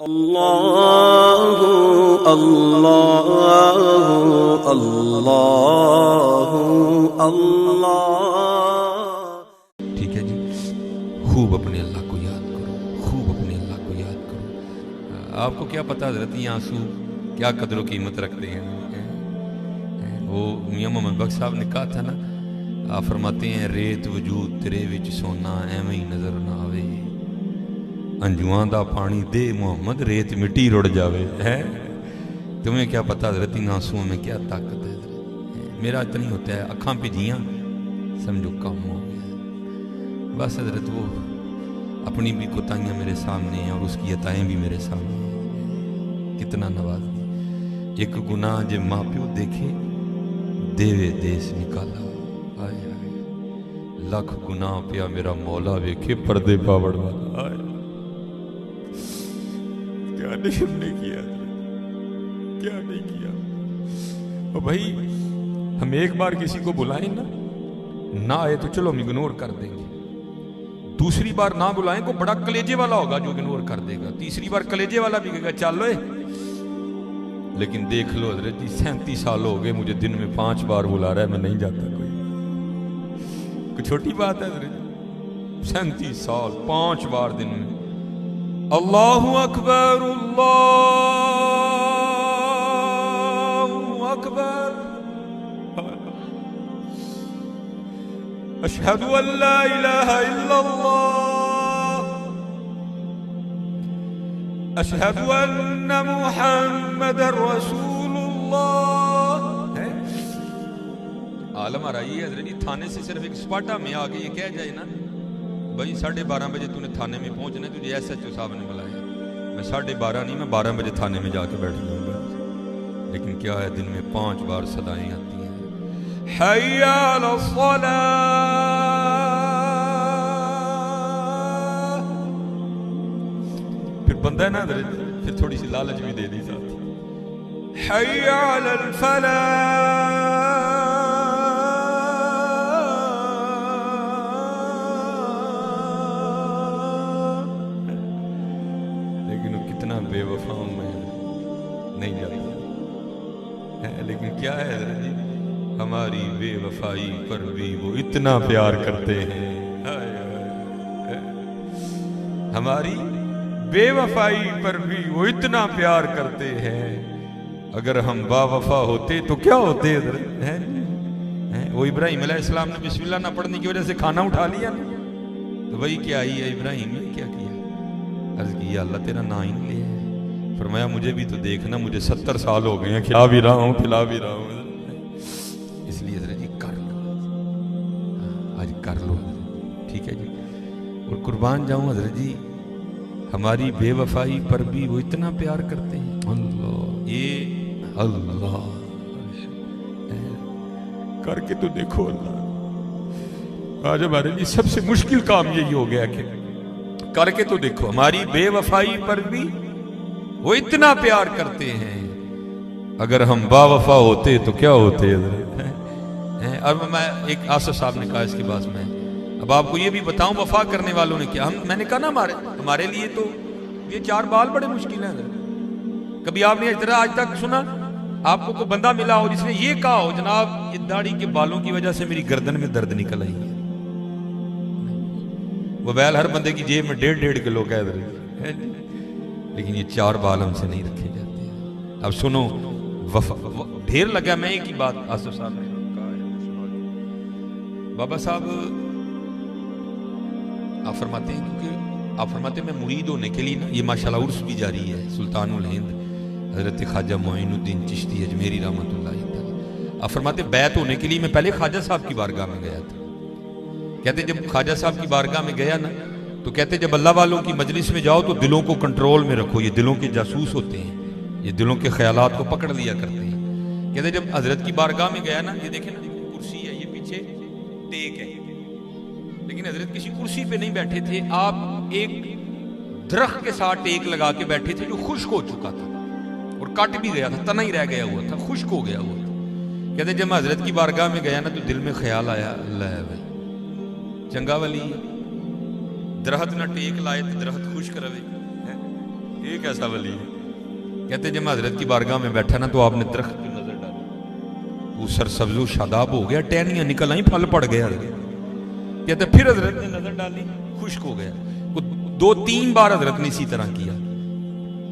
اللہ اللہ اللہ اللہ۔ ٹھیک ہے جی، خوب اپنے اللہ کو یاد کرو، خوب اپنے اللہ کو یاد کرو۔ آپ کو کیا پتا حضرت یہ آنسو کیا قدر و قیمت رکھتے ہیں۔ وہ میاں محمد بخش صاحب نے کہا تھا نا، آپ فرماتے ہیں ریت وجود تیرے وچ سونا ایویں ہی نظر نہ آوے، انجواں دا پانی دے محمد ریت مٹی رڑ جاوے ہے۔ تمہیں کیا پتا حضرت ان آنسوؤں میں کیا طاقت ہے حضرت۔ میرا اتنا ہی ہوتا ہے، اکھاں پہ جیاں سمجھو کام ہو گیا بس حضرت۔ وہ اپنی بھی کوتاہیاں میرے سامنے ہیں اور اس کی عطائیں بھی میرے سامنے ہیں، کتنا نواز دی۔ ایک گناہ جے ماں پیو دیکھے دیوے دیس نکالا، آئے آئے لاکھ گناہ پیا میرا مولا ویکھے پردے پاوڑ والا، آئے کیا نہیں ہم نے کیا، کیا نہیں کیا۔ اور بھائی ہم ایک بار کسی کو بلائیں نا، نہ آئے تو چلو ہم اگنور کر دیں گے، دوسری بار نہ بلائیں کو بڑا کلیجے والا ہوگا جو اگنور کر دے گا، تیسری بار کلیجے والا بھی کہے گا چل لو۔ لیکن دیکھ لو حضرت جی 37 سال ہو گئے مجھے دن میں 5 بار بلا رہا ہے، میں نہیں جاتا۔ کوئی چھوٹی بات ہے حضرت جی، 37 سال 5 بار دن میں اللہ اکبر اللہ اکبر اشہد ان لا الہ الا اللہ اشہد ان محمد رسول اللہ۔ عالم آ رہی ہے حضرت جی، تھانے سے صرف ایک سپاٹا میں آگے یہ کہہ جائے نا بھائی 12:30 بجے تو نے تھانے میں پہنچنا ہے، تجھے ایس ایچ او صاحب نے بلایا، میں 12:30 نہیں میں 12 بجے تھانے میں جا کے بیٹھ جاؤں گا۔ لیکن کیا ہے دن میں 5 بار صدائیں آتی ہیں، حی علی الصلاۃ۔ پھر بندہ ہے نا حضرت پھر تھوڑی سی لالچ بھی دے دی ساتھ، حی علی الفلاح۔ بے وفاؤں میں نہیں جاتا ہے، لیکن کیا ہے حضرت جی ہماری بے وفائی پر بھی وہ اتنا پیار کرتے ہیں، ہماری بے وفائی پر بھی وہ اتنا پیار کرتے ہیں۔ اگر ہم با وفا ہوتے تو کیا ہوتے حضرت ہے؟ وہ ابراہیم علیہ السلام نے بسم اللہ نہ پڑھنے کی وجہ سے کھانا اٹھا لیا نا، تو وہی کیا آئی ہے ابراہیم نے کیا کیا، عرض کیا اللہ تیرا نا ہی نہیں لیا، فرمایا مجھے بھی تو دیکھنا، مجھے 70 سال ہو گئے ہیں، کھلا بھی رہا ہوں پھلا بھی رہا ہوں۔ اس لیے حضرت جی کر لو، آج کر لو ٹھیک ہے جی۔ اور قربان جاؤں حضرت جی ہماری بے وفائی پر بھی وہ اتنا پیار کرتے ہیں، اللہ یہ اللہ کر کے تو دیکھو۔ اللہ آج ہمارے لیے سب سے مشکل کام یہی ہو گیا کہ کر کے تو دیکھو، ہماری بے وفائی پر بھی وہ اتنا پیار کرتے ہیں، اگر ہم با وفا ہوتے تو کیا ہوتے حضرت۔ اب میں ایک آصف صاحب نے کہا اس کے بعد میں اب آپ کو یہ بھی بتاؤں وفا کرنے والوں نے کیا، میں نے کہا نا ہمارے لیے تو یہ 4 بال بڑے مشکل ہیں حضرت۔ کبھی آپ نے آج تک سنا آپ کو کوئی بندہ ملا ہو جس نے یہ کہا ہو جناب یہ داڑھی کے بالوں کی وجہ سے میری گردن میں درد نکل آئی ہے؟ وہ بیل ہر بندے کی جیب میں 1.5 کلو کا ہے، لیکن یہ 4 بال ہم سے نہیں رکھے جاتے۔ اب سنو ڈھیر لگا، میں ایک ہی بات آصف صاحب نے کہا ہے، بابا صاحب آپ فرماتے ہیں کیونکہ آپ فرماتے ہیں میں مرید ہونے کے لیے نا، یہ ماشاءاللہ عرس بھی جاری ہے، سلطان الہند حضرت خواجہ معین الدین چشتی اجمیری رحمۃ اللہ تعالی، آپ فرماتے ہیں بیعت ہونے کے لیے میں پہلے خواجہ صاحب کی بارگاہ میں گیا تھا۔ کہتے جب خواجہ صاحب کی بارگاہ میں گیا نا تو کہتے جب اللہ والوں کی مجلس میں جاؤ تو دلوں کو کنٹرول میں رکھو، یہ دلوں کے جاسوس ہوتے ہیں، یہ دلوں کے خیالات کو پکڑ لیا کرتے ہیں۔ کہتے جب حضرت کی بارگاہ میں گیا نا، یہ دیکھیں نا کرسی ہے، یہ پیچھے ٹیک ہے، لیکن حضرت کسی کرسی پہ نہیں بیٹھے تھے، آپ ایک درخت کے ساتھ ٹیک لگا کے بیٹھے تھے جو خشک ہو چکا تھا اور کٹ بھی گیا تھا، تنا ہی رہ گیا ہوا تھا، خشک ہو گیا ہوا تھا۔ کہتے جب میں حضرت کی بارگاہ میں گیا نا تو دل میں خیال آیا اللہ بھائی چنگا ولی درخت نہ ٹیک لائے تو درخت خشک رہے، ایک ایسا ولی ہے، کہتے جب میں حضرت کی بارگاہ میں بیٹھا نا تو آپ نے درخت پہ نظر ڈالی، وہ سرسبز و شاداب ہو گیا، ٹہنیاں نکل آئیں، پھل پڑ گیا حضرت۔ کہتے پھر حضرت نے نظر ڈالی، خشک ہو گیا۔ 2-3 بار حضرت نے اسی طرح کیا۔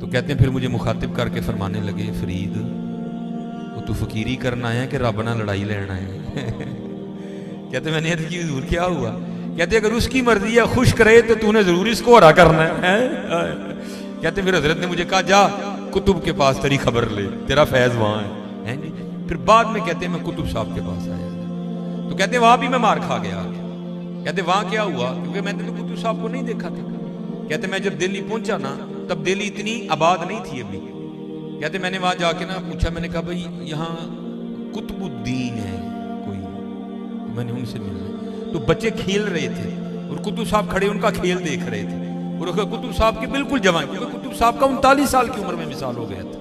تو کہتے ہیں پھر مجھے مخاطب کر کے فرمانے لگے، فرید وہ تو فقیری کرنا آیا کہ رب نہ لڑائی لینا ہے؟ کہتے میں نے عرض کی حضور کیا ہوا؟ کہتے اگر اس کی مرضی ہے خشک رہے تو تو نے ضرور اس کو ہرا کرنا ہے۔ کہتے پھر حضرت نے مجھے کہا جا کتب کے پاس تیری خبر لے، تیرا فیض وہاں ہے۔ پھر بعد میں کہتے ہیں میں کتب صاحب کے پاس آیا، تو کہتے ہیں وہاں بھی میں مار کھا گیا۔ کہتے وہاں کیا ہوا؟ کیونکہ میں نے تو کتب صاحب کو نہیں دیکھا تھا۔ کہتے میں جب دلی پہنچا نا تب دلی اتنی آباد نہیں تھی ابھی۔ کہتے میں نے وہاں جا کے نا پوچھا، میں نے کہا بھائی یہاں قطب الدین ہے کوئی؟ تو میں نے ان سے ملنا، تو بچے کھیل رہے تھے اور قطب صاحب کھڑے ان کا کھیل دیکھ رہے تھے، اور قطب صاحب کے بالکل جوان، کیونکہ قطب صاحب کا 39 سال کی عمر میں وصال ہو گیا تھا،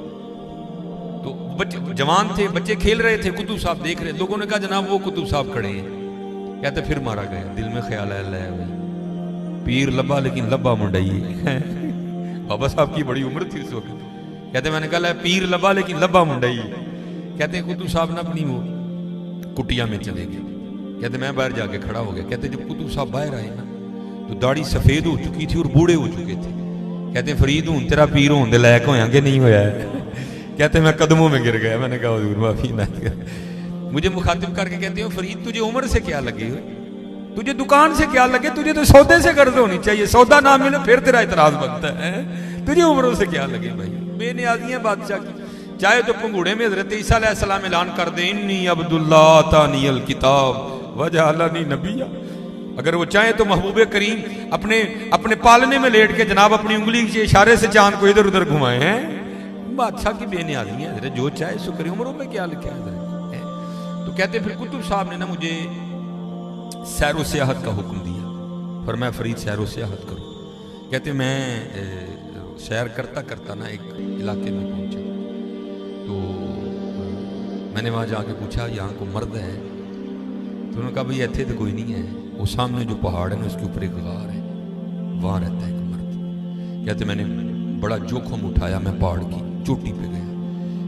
تو بچے جوان تھے، بچے کھیل رہے تھے، قطب صاحب دیکھ رہے۔ لوگوں نے کہا جناب وہ قطب صاحب کھڑے ہیں۔ کہتے پھر مارا گیا، دل میں خیال ہے اللہ پیر لبا لیکن لبا منڈائی ہے۔ بابا صاحب کی بڑی عمر تھی اس وقت۔ کہتے میں نے کہا پیر لبا لیکن لبا منڈائی ہے۔ کہتے ہیں قطب صاحب نے اپنی وہ کٹیا میں چلے گئے۔ کہتے میں باہر جا کے کھڑا ہو گیا۔ کہتے جب قطب صاحب باہر آئے نا تو داڑھی سفید ہو چکی تھی اور بوڑھے ہو چکے تھے۔ کہتے فرید ہوں تیرا پیر ہوں دے لائق ہویا کہ نہیں ہویا ہے؟ کہتے میں قدموں میں گر گیا۔ میں نے کہا حضور معافی نہ کر۔ مجھے مخاطب کر کے کہتے ہیں فرید تجھے عمر سے کیا لگے ہوئے، تجھے دکان سے کیا لگے، تجھے تو سودے سے قرض ہونی چاہیے، سودا نہ ملے پھر تیرا اعتراض بنتا ہے، تجھے عمروں سے کیا لگے بھائی؟ بے نیازی ہیں بادشاہ کی۔ چاہے تو پنگوڑے میں حضرت عیسیٰ علیہ السلام اعلان کر دیں انی عبداللہ آتانی الکتاب وجعلنی نبیا، اگر وہ چاہیں تو محبوب کریم اپنے پالنے میں لیٹ کے جناب اپنی انگلی کے اشارے سے چاند کو ادھر ادھر گھمائے ہیں۔ بادشاہ کی بے نیازی ہے حضرت، جو چاہے سو کرے، عمروں میں کیا لکھا ہے؟ تو کہتے پھر قطب صاحب نے نا مجھے سیر و سیاحت کا حکم دیا، فرمایا فرید سیر و سیاحت کرو۔ کہتے میں سیر کرتا کرتا نا ایک علاقے میں پہنچا، تو میں نے وہاں جا کے پوچھا یہاں کو مرد ہے؟ تو انہوں نے کہا بھئی ایتھے تو کوئی نہیں ہے، وہ سامنے جو پہاڑ ہے نا اس کے اوپر ایک غار ہے، وہاں رہتا ہے ایک مرد۔ کہتے میں نے بڑا جوخم اٹھایا، میں پہاڑ کی چوٹی پہ گیا۔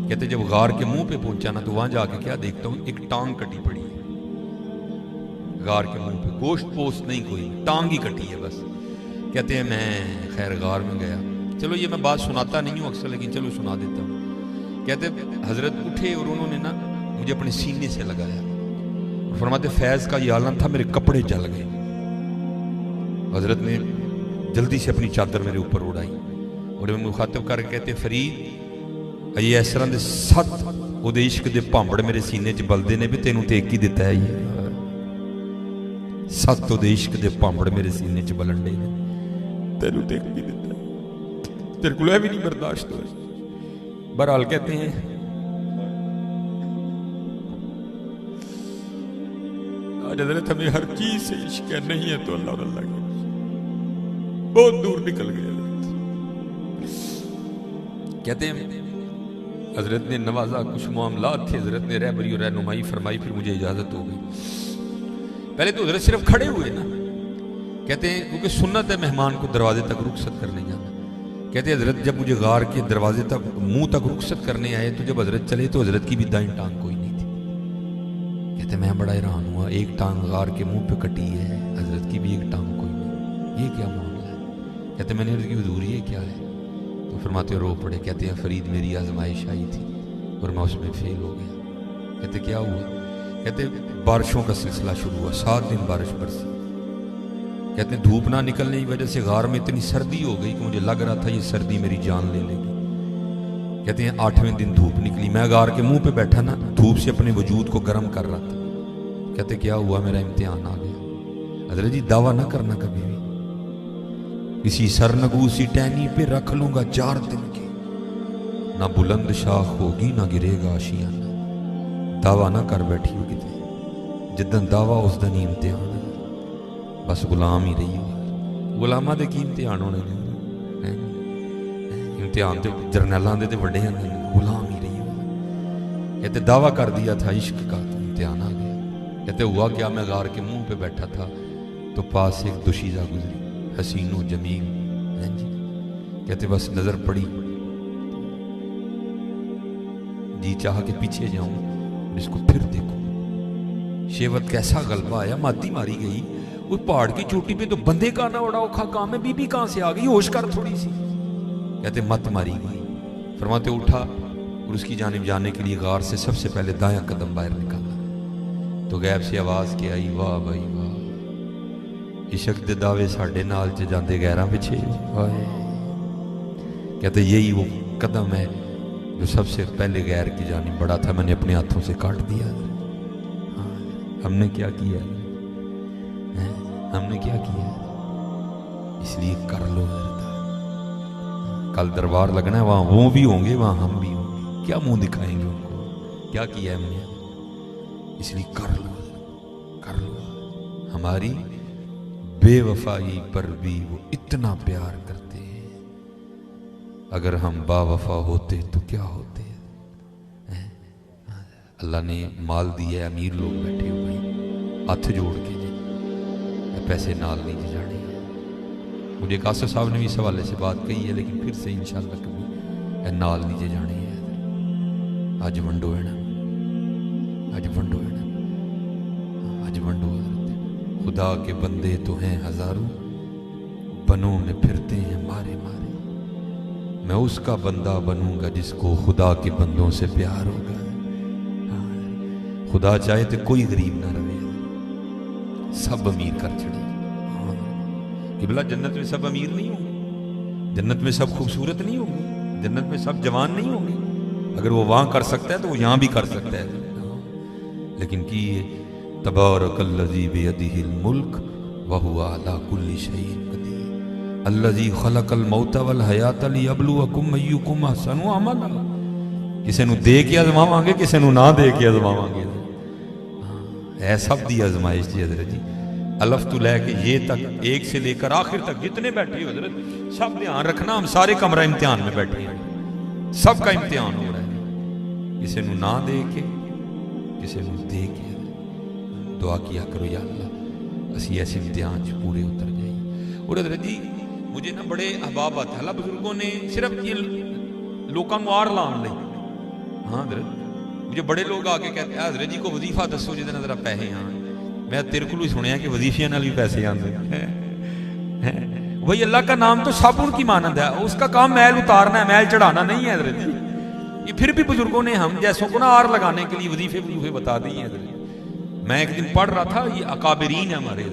کہتے جب غار کے منہ پہ پہنچا نا تو وہاں جا کے کیا دیکھتا ہوں، ایک ٹانگ کٹی پڑی ہے غار کے منہ پہ، گوشت پوست نہیں کوئی، ٹانگ ہی کٹی ہے بس۔ کہتے ہیں میں خیر غار میں گیا، چلو یہ میں بات سناتا نہیں ہوں اکثر لیکن چلو سنا دیتا ہوں۔ کہتے حضرت اٹھے اور انہوں نے نا مجھے اپنے سینے سے لگایا، فرماتے فیض کا یہ عالم تھا، میرے کپڑے جل گئے۔ حضرت نے جلدی سے اپنی چادر میرے اوپر اڑائی اور میں مخاطب کر کے کہتے فرید یہ اس طرح دے 7 وہ دے عشق دے پامبڑ میرے سینے چ بلدے نے بھی تینوں تے ایک ہی دیتا ہے، یہ 7 وہ دے عشق دے پامبڑ میرے سینے چ بلنڈے نے تینوں تے ایک ہی دیتا ہے، تیرے کو بھی نہیں برداشت ہوئے۔ بہرحال کہتے ہیں آج حضرت ہمیں ہر چیز سے عشق ہے، نہیں ہے تو اللہ اور اللہ کے بہت دور نکل گئے۔ کہتے ہیں حضرت نے نوازا، کچھ معاملات تھے، حضرت نے رہبری اور رہنمائی فرمائی، پھر مجھے اجازت ہو گئی۔ پہلے تو حضرت صرف کھڑے ہوئے نا، کہتے ہیں کیونکہ سنت ہے مہمان کو دروازے تک رخصت کرنے جانا۔ کہتے ہیں حضرت جب مجھے غار کے دروازے تک منہ تک رخصت کرنے آئے تو جب حضرت چلے تو حضرت کی بھی دائیں ٹانگ کوئی نہیں تھی۔ کہتے میں بڑا حیران ہوا، ایک ٹانگ غار کے منہ پہ کٹی ہے، حضرت کی بھی ایک ٹانگ کوئی نہیں، یہ کیا معاملہ ہے؟ کہتے میں نے عرض کی حضور یہ کیا ہے؟ تو فرماتے رو پڑے، کہتے ہیں فرید میری آزمائش آئی تھی اور میں اس میں فیل ہو گیا۔ کہتے کیا ہوا؟ کہتے بارشوں کا سلسلہ شروع ہوا، 7 دن بارش برسی۔ کہتے ہیں دھوپ نہ نکلنے کی وجہ سے غار میں اتنی سردی ہو گئی کہ مجھے لگ رہا تھا یہ سردی میری جان لے لے گی۔ کہتے ہیں 8ویں دن دھوپ نکلی، میں غار کے منہ پہ بیٹھا نا، دھوپ سے اپنے وجود کو گرم کر رہا تھا۔ کہتے کیا ہوا؟ میرا امتحان آ گیا۔ حضرت جی دعویٰ نہ کرنا کبھی بھی، کسی سرنگو سی ٹہنی پہ رکھ لوں گا 4 دن کی، نہ بلند شاخ ہوگی نہ گرے گا آشیانہ۔ دعویٰ نہ کر بیٹھی ہو کتے، جدن دعویٰ اس دن ہی امتحان ہے، بس غلام ہی رہی ہو۔ غلامہ دے کی امتحان ہونے نے، امتحان تے جرنیلاں دے تے بڑے ہیں، غلام ہی رہی ہو۔ کہتے دعویٰ کر دیا تھا عشق کا، تو امتحان آ گیا۔ کہتے ہوا کیا، میں غار کے منہ پہ بیٹھا تھا تو پاس ایک دوشیزہ گزری، حسین و جمیل، کہتے بس نظر پڑی، جی چاہا کہ پیچھے جاؤں، اس کو پھر دیکھو، شیوت کیسا غلبہ آیا، ماتی ماری گئی، وہ پہاڑ کی چوٹی پہ تو بندے کا نہ بڑا اوکھا کام ہے، بی بی کہاں سے آ گئی، ہوش کر تھوڑی سی۔ کہتے مت ماری گئی۔ فرماتے اٹھا اور اس کی جانب جانے کے لیے غار سے سب سے پہلے دایاں قدم باہر نکالا تو غیب سے آواز کے آئی، واہ بھائی واہ، عشق دے دعوے ساڈے نال چ جاندے غیراں پچھے۔ کہتے یہی وہ قدم ہے جو سب سے پہلے غیر کی جانب بڑھا تھا، میں نے اپنے ہاتھوں سے کاٹ دیا۔ ہم نے کیا کیا، ہم نے کیا کیا، اس لیے کر لو۔ کل دربار لگنا ہے، وہاں وہ بھی ہوں گے، وہاں ہم بھی ہوں گے، کیا منہ دکھائیں گے ان کو، کیا کیا ہے ہم نے، اس لیے کر لو، کر لو۔ ہماری بے وفائی پر بھی وہ اتنا پیار کرتے ہیں، اگر ہم با وفا ہوتے تو کیا ہوتے۔ اللہ نے مال دیا ہے، امیر لوگ بیٹھے ہوئے ہیں، ہاتھ جوڑ کے جی پیسے نال نہیں جی جانے۔ مجھے قاسم صاحب نے بھی اس حوالے سے بات کہی ہے، لیکن پھر سے انشاءاللہ کبھی نال نہیں جی جانے ہے۔ آج ونڈو ہے نا، آج ونڈو ہے نا، آج ونڈو حضرت۔ خدا کے بندے تو ہیں ہزاروں، بنوں میں پھرتے ہیں مارے مارے، میں اس کا بندہ بنوں گا جس کو خدا کے بندوں سے پیار ہوگا۔ خدا چاہے تو کوئی غریب نہ رہے، سب امیر کر چھڑے۔ قبلہ جنت میں سب امیر نہیں ہوں گے، جنت میں سب خوبصورت نہیں ہوں گے، جنت میں سب جوان نہیں ہوں گے۔ اگر وہ وہاں کر سکتا ہے تو وہ یہاں بھی کر سکتا ہے، لیکن کی تبارک الذی بیدہ الملک وہو علی کل شیء قدیر الذی خلق الموت والحیات لیبلوکم ایکم احسن عملا۔ کسی نو دے کے آزماواں گے، کسی نو نہ دے کے آزماواں گے، ہے سب دی آزمائش جی حضرت جی۔ الف تو لے کے یہ تک، ایک سے لے کر آخر تک جتنے بیٹھے ہو حضرت، سب دھیان رکھنا ہم سارے کمرہ امتحان میں بیٹھے ہیں، سب کا امتحان ہو رہا ہے، کسی نو نہ دے کے کسی نو دے کے۔ دعا کیا کرو یا اللہ اسی ایسے امتحان سے پورے اتر جائیں۔ اور حضرت جی مجھے نا بڑے احباب آتے ہیں، اللہ بزرگوں نے صرف یہ لوکاں نو آر لان لئی۔ ہاں حضرت مجھے بڑے لوگ آ کے کہتے ہیں حضرت جی کو وظیفہ دسو جہاں ذرا پیسے آن۔ میں تیرے کو سنیا کہ وظیفیاں نال بھی پیسے آتے ہیں، وہی اللہ کا نام تو صابن کی مانند ہے، اس کا کام میل اتارنا ہے، میل چڑھانا نہیں ہے حضرت جی۔ یہ پھر بھی بزرگوں نے ہم جیسوں کو نا آر لگانے کے لیے وظیفے بتا دی ہیں حضرت۔ میں ایک دن پڑھ رہا تھا، یہ اکابرین ہے ہمارے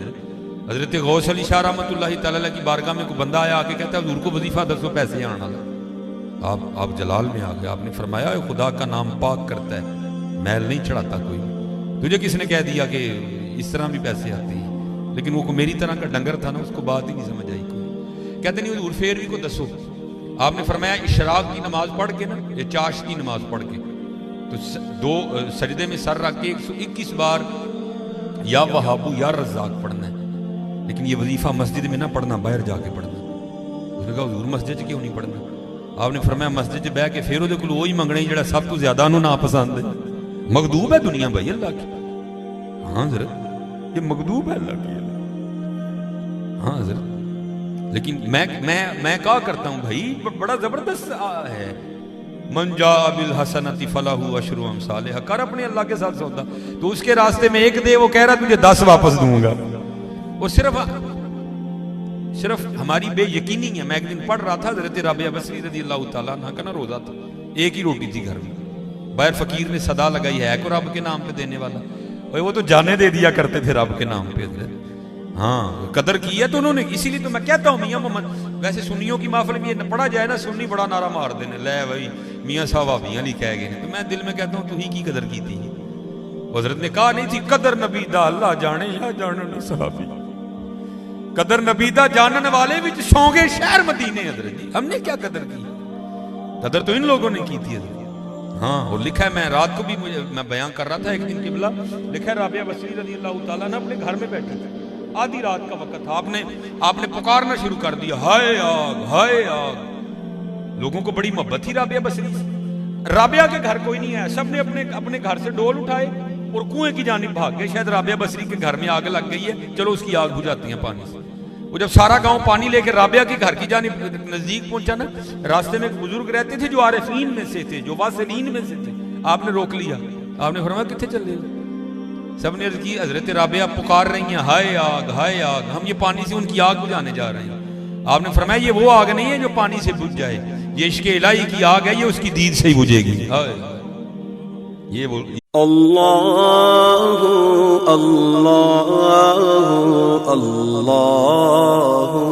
حضرت غوث علی شاہ رحمۃ اللہ تعالیٰ کی بارگاہ میں کوئی بندہ آیا آ کے کہتا ہے حضور کو وظیفہ دسو پیسے آنا۔ آپ جلال میں آ گئے، آپ نے فرمایا خدا کا نام پاک کرتا ہے، میل نہیں چڑھاتا کوئی۔ تجھے کس نے کہہ دیا کہ اس طرح بھی پیسے آتے ہیں؟ لیکن وہ میری طرح کا ڈنگر تھا نا، اس کو بات ہی نہیں سمجھ آئی کوئی۔ کہتے نہیں حضور پھر بھی کو دسو۔ آپ نے فرمایا اشراق کی نماز پڑھ کے نا، یا چاش کی نماز پڑھ کے تو دو سجدے میں سر رکھ کے 121 بار یا وہابو یا رزاق پڑھنا ہے، لیکن یہ وظیفہ مسجد میں نہ پڑھنا، باہر جا کے پڑھنا۔ اس نے کہا حضور مسجد کیوں نہیں پڑھنا؟ آپ نے فرمایا مسجد بہ کے پھر وہ وہی منگنے جڑا سب تو زیادہ انہوں نا پسند ہے۔ مغضوب ہے دنیا بھائی اللہ کی، ہاں حضرت یہ مغضوب ہے اللہ کی، ہاں حضرت۔ لیکن میں کہا کرتا ہوں بھائی بڑا زبردست ہے، من جاء بالحسنۃ فلہ عشر امثالھا، کر اپنے اللہ کے ساتھ سودا، تو اس کے راستے میں ایک دے، وہ کہہ رہا تجھے 10 واپس دوں گا۔ وہ صرف ہماری بے یقینی ہے۔ میں ایک دن پڑھ رہا تھا، حضرت رابعہ بصری رضی اللہ تعالیٰ عنہ کا نا روزہ تھا، ایک ہی روٹی تھی گھر میں، باہر فقیر نے صدا لگائی ہے کو رب کے نام پہ دینے والا، وہ تو جانے دے دیا کرتے تھے رب کے نام پہ حضرت۔ ہاں قدر کی ہے تو انہوں نے، اسی لیے تو میں کہتا ہوں میاں محمد، ویسے سنیوں کی محفل میں یہ پڑھا جائے نا، سنی بڑا نعرہ مار دینے لے بھائی میاں صاحب آبیاں لی کہہ گئے، تو میں دل میں کہتا ہوں تو ہی کی قدر کی تھی؟ حضرت نے کہا نہیں تھی قدر نبی دا اللہ جانے یا جانن صحابی، قدر نبی دا جانن والے وچ سونگے شہر مدینے حضرت جی۔ ہم نے کیا قدر کی؟ قدر تو ان لوگوں نے کی تھی حضرت۔ ہاں اور لکھا ہے، میں رات کو بھی میں بیان کر رہا تھا ایک دن قبلہ، لکھا ہے رابعہ بصری رضی اللہ تعالیٰ نے اپنے گھر میں بیٹھے تھے، آدھی رات کا وقت تھا، آپ نے پکارنا شروع کر دیا، ہائے آگ ہائے آگ۔ لوگوں کو بڑی محبت تھی رابعہ بصری سے۔ رابعہ کے گھر کوئی نہیں ہے، سب نے اپنے گھر سے ڈول اٹھائے اور کنویں کی جانب بھاگ گئے، شاید رابعہ بصری کے گھر میں آگ لگ گئی ہے، چلو اس کی آگ بجھاتی ہیں پانی سے۔ وہ جب سارا گاؤں پانی لے کے رابعہ کے گھر کی جانب نزدیک پہنچا نا، راستے میں ایک بزرگ رہتے تھے جو عارفین میں سے تھے، جو واصلین میں سے تھے. آپ نے روک لیا، آپ نے فرمایا کتنے چل رہے ہو؟ سب نے عرض کی حضرت رابعہ پکار رہی ہیں ہائے آگ ہائے آگ، ہم یہ پانی سے ان کی آگ بجھانے جا رہے ہیں. آپ نے فرمایا یہ وہ آگ نہیں ہے جو پانی سے بجھ جائے، یہ عشق الہی کی آگ ہے، یہ اس کی دید سے ہی بجھے گی. یہ وہ اللہ اللہ اللہ